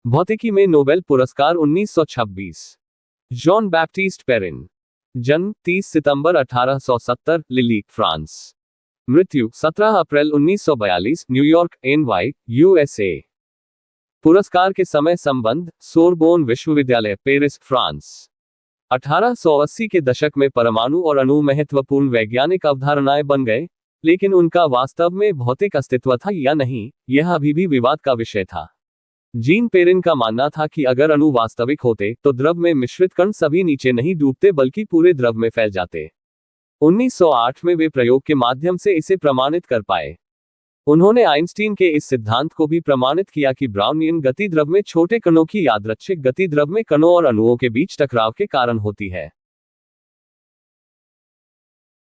भौतिकी में नोबेल पुरस्कार 1926। John Baptist Perrin. जन्म 30 सितंबर 1870, लिली, फ्रांस। मृत्यु 17 अप्रैल 1942, न्यूयॉर्क, NY, USA। पुरस्कार के समय संबंध, सोरबोन विश्वविद्यालय, पेरिस, फ्रांस। 1880 के दशक में परमाणु और अणु महत्वपूर्ण वैज्ञानिक अवधारणाएं बन गए, लेकिन उनका वास्तव में भौतिक अस्तित्व था या नहीं, यह अभी भी विवाद का विषय था। जीन पेरिन का मानना था कि अगर अणु वास्तविक होते तो द्रव में मिश्रित कण सभी नीचे नहीं डूबते बल्कि पूरे द्रव में फैल जाते। 1908 में वे प्रयोग के माध्यम से इसे प्रमाणित कर पाए। उन्होंने आइंस्टीन के इस सिद्धांत को भी प्रमाणित किया कि ब्राउनियन गति द्रव में छोटे कणों की यादृच्छिक गति द्रव में कणों और अणुओं के बीच टकराव के कारण होती है।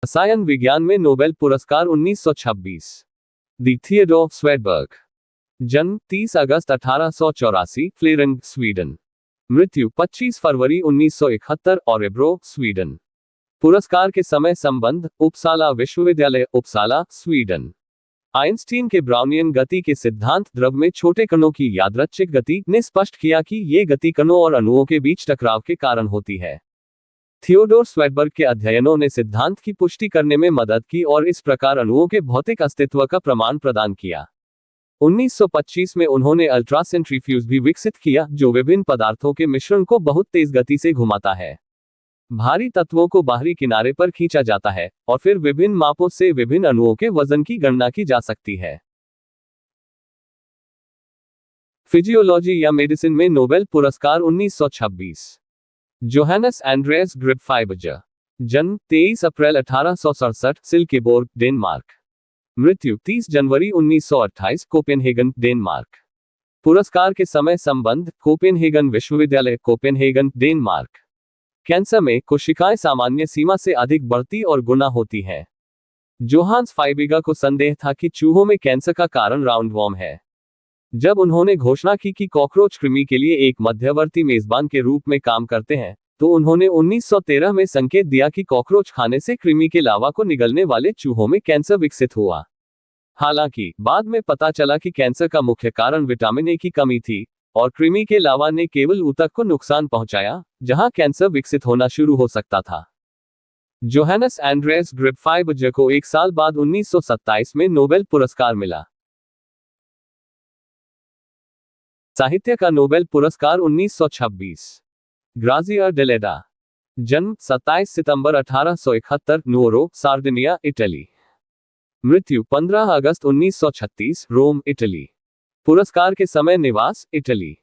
रसायन विज्ञान में नोबेल पुरस्कार 1926। दी थियोडोर स्वेडबर्ग। जन्म 30 अगस्त 1884, फ्लेरेंग, स्वीडन। मृत्यु 25 फरवरी 1971, ओरेब्रो, स्वीडन। पुरस्कार के समय संबंध, उपसाला विश्वविद्यालय, उपसाला, स्वीडन। आइंस्टीन के ब्राउनियन गति के सिद्धांत, द्रव में छोटे कणों की यादृच्छिक गति, ने स्पष्ट किया कि ये गति कणों और अणुओं के बीच टकराव के कारण होती है। थियोडोर स्वेडबर्ग के अध्ययनों ने सिद्धांत की पुष्टि करने में मदद की और इस प्रकार अणुओं के भौतिक अस्तित्व का प्रमाण प्रदान किया। 1925 में उन्होंने अल्ट्रासेंट्रीफ्यूज भी विकसित किया, जो विभिन्न पदार्थों के मिश्रण को बहुत तेज गति से घुमाता है। भारी तत्वों को बाहरी किनारे पर खींचा जाता है और फिर विभिन्न मापों से विभिन्न अणुओं के वजन की गणना की जा सकती है। फिजियोलॉजी या मेडिसिन में नोबेल पुरस्कार 1926। जोहानस एंड्रेस ग्रिपफाइबर्गर। जन्म 23 अप्रैल 1867, सिल्केबोर्ग, डेनमार्क। मृत्यु 30 जनवरी 1928, कोपेनहेगन, डेनमार्क। पुरस्कार के समय संबंध, कोपेनहेगन विश्वविद्यालय, कोपेनहेगन, डेनमार्क। कैंसर में कोशिकाएं सामान्य सीमा से अधिक बढ़ती और गुना होती हैं। जोहान्स फाइबिगा को संदेह था कि चूहों में कैंसर का कारण राउंडवॉर्म है। जब उन्होंने घोषणा की कि कॉकरोच कृमि के लिए एक मध्यवर्ती मेजबान के रूप में काम करते हैं, तो उन्होंने 1913 में संकेत दिया कि कॉकरोच खाने से कृमि के लावा को निगलने वाले चूहों में कैंसर विकसित हुआ। हालांकि बाद में पता चला कि कैंसर का मुख्य कारण विटामिन ए की कमी थी और कृमि के लावा ने केवल ऊतक को नुकसान पहुंचाया, जहां कैंसर विकसित होना शुरू हो सकता था। जोहानस एंड्रेस ग्रिपफाइबर्गर को एक साल बाद 1927 में नोबेल पुरस्कार मिला। साहित्य का नोबेल पुरस्कार 1926। ग्राजिया डेलेडा। जन्म 27 सितंबर 1871, नुओरो, सार्डिनिया, इटली। मृत्यु 15 अगस्त 1936, रोम, इटली। पुरस्कार के समय निवास, इटली।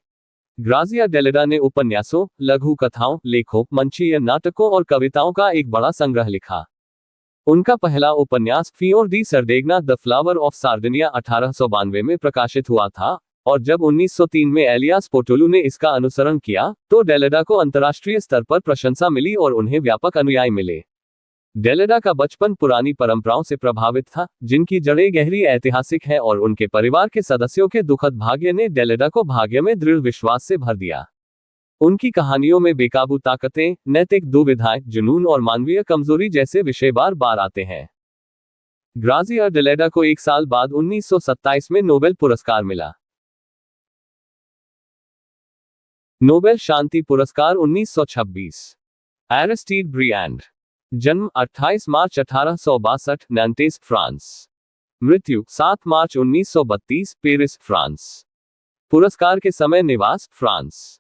ग्राजिया डेलेडा ने उपन्यासों, लघु कथाओं, लेखों, मंचीय नाटकों और कविताओं का एक बड़ा संग्रह लिखा। उनका पहला उपन्यास Fior di Sardegna, the flower of Sardinia, 1892 में प्रकाशित हुआ था, और जब 1903 में एलियास पोटोलू ने इसका अनुसरण किया, तो डेलेडा को अंतर्राष्ट्रीय स्तर पर प्रशंसा मिली और उन्हें व्यापक अनुयायी मिले। डेलेडा का बचपन पुरानी परंपराओं से प्रभावित था, जिनकी जड़ें गहरी ऐतिहासिक हैं, और उनके परिवार के सदस्यों के दुखद भाग्य ने डेलेडा को भाग्य में दृढ़ विश्वास से भर दिया। उनकी कहानियों में बेकाबू ताकतें, नैतिक दुविधाएं, जुनून और मानवीय कमजोरी जैसे विषय बार बार आते हैं। ग्राजिया डेलेडा को एक साल बाद 1927 में नोबेल पुरस्कार मिला। नोबेल शांति पुरस्कार 1926। एरिस्टीड ब्रियांड। जन्म 28 मार्च 1862, नैंटेस, फ्रांस। मृत्यु 7 मार्च 1932, पेरिस, फ्रांस। पुरस्कार के समय निवास, फ्रांस।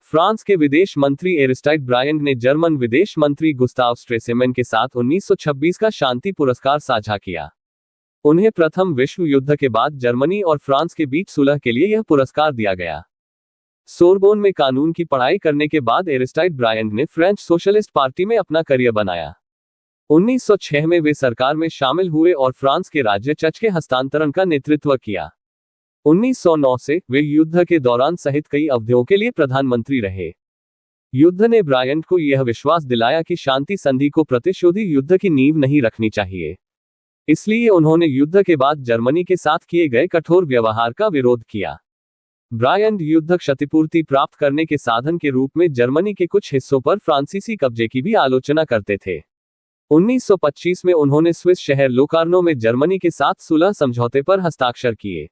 फ्रांस के विदेश मंत्री एरिस्टाइड ब्रायंड ने जर्मन विदेश मंत्री गुस्ताव स्ट्रेसेमैन के साथ 1926 का शांति पुरस्कार साझा किया। उन्हें प्रथम विश्व युद्ध के बाद जर्मनी और फ्रांस के बीच सुलह के लिए यह पुरस्कार दिया गया। सोरबोन में कानून की पढ़ाई करने के बाद एरिस्टाइड ब्रायंड ने फ्रेंच सोशलिस्ट पार्टी में अपना करियर बनाया। 1906 में वे सरकार में शामिल हुए और फ्रांस के राज्य चच के हस्तांतरण का नेतृत्व किया। 1909 से वे युद्ध के दौरान सहित कई अवधियों के लिए प्रधानमंत्री रहे। युद्ध ने ब्रायंड को यह विश्वास दिलाया कि शांति संधि को प्रतिशोधी युद्ध की नींव नहीं रखनी चाहिए। इसलिए उन्होंने युद्ध के बाद जर्मनी के साथ किए गए कठोर व्यवहार का विरोध किया। ब्रायंड युद्ध क्षतिपूर्ति प्राप्त करने के साधन के रूप में जर्मनी के कुछ हिस्सों पर फ्रांसीसी कब्जे की भी आलोचना करते थे। 1925 में उन्होंने स्विस शहर लोकार्नो में जर्मनी के साथ सुलह समझौते पर हस्ताक्षर किए।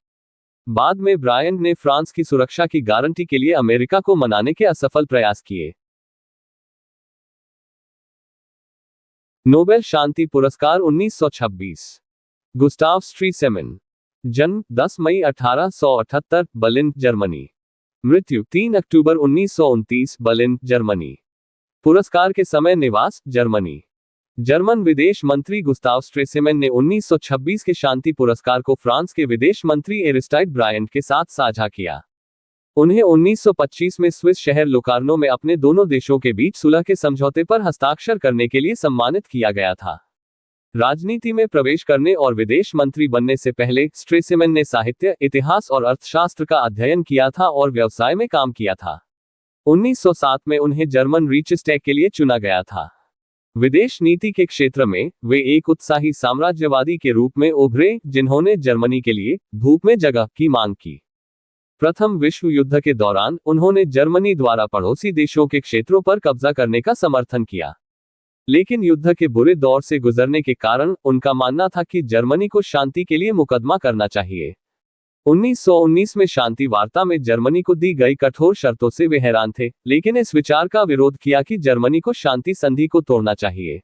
बाद में ब्रायंट ने फ्रांस की सुरक्षा की गारंटी के लिए अमेरिका को मनाने के असफल प्रयास किए। नोबेल शांति पुरस्कार 1926। गुस्ताव स्ट्रीसेमन। जन्म 10 मई 1878, बर्लिन, जर्मनी। मृत्यु 3 अक्टूबर 1929, बर्लिन, जर्मनी। पुरस्कार के समय निवास जर्मनी। जर्मन विदेश मंत्री गुस्ताव स्ट्रीसेमन ने 1926 के शांति पुरस्कार को फ्रांस के विदेश मंत्री एरिस्टाइड ब्रायंट के साथ साझा किया। उन्हें 1925 में स्विस शहर लोकार्नो में अपने दोनों देशों के बीच सुलह के समझौते पर हस्ताक्षर करने के लिए सम्मानित किया गया था। राजनीति में प्रवेश करने और विदेश मंत्री बनने से पहले स्ट्रीसेमन ने साहित्य, इतिहास और अर्थशास्त्र का अध्ययन किया था और व्यवसाय में काम किया था। 1907 में उन्हें जर्मन रीचस्टैग के लिए चुना गया था। विदेश नीति के क्षेत्र में वे एक उत्साही साम्राज्यवादी के रूप में उभरे, जिन्होंने जर्मनी के लिए धूप में जगह की मांग की। प्रथम विश्व युद्ध के दौरान उन्होंने जर्मनी द्वारा पड़ोसी देशों के क्षेत्रों पर कब्जा करने का समर्थन किया, लेकिन युद्ध के बुरे दौर से गुजरने के कारण उनका मानना था कि जर्मनी को शांति के लिए मुकदमा करना चाहिए। 1919 में शांति वार्ता में जर्मनी को दी गई कठोर शर्तों से वे हैरान थे, लेकिन इस विचार का विरोध किया कि जर्मनी को शांति संधि को तोड़ना चाहिए।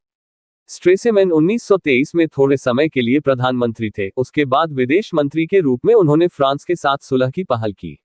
स्ट्रीसेमन 1923 में थोड़े समय के लिए प्रधानमंत्री थे। उसके बाद विदेश मंत्री के रूप में उन्होंने फ्रांस के साथ सुलह की पहल की।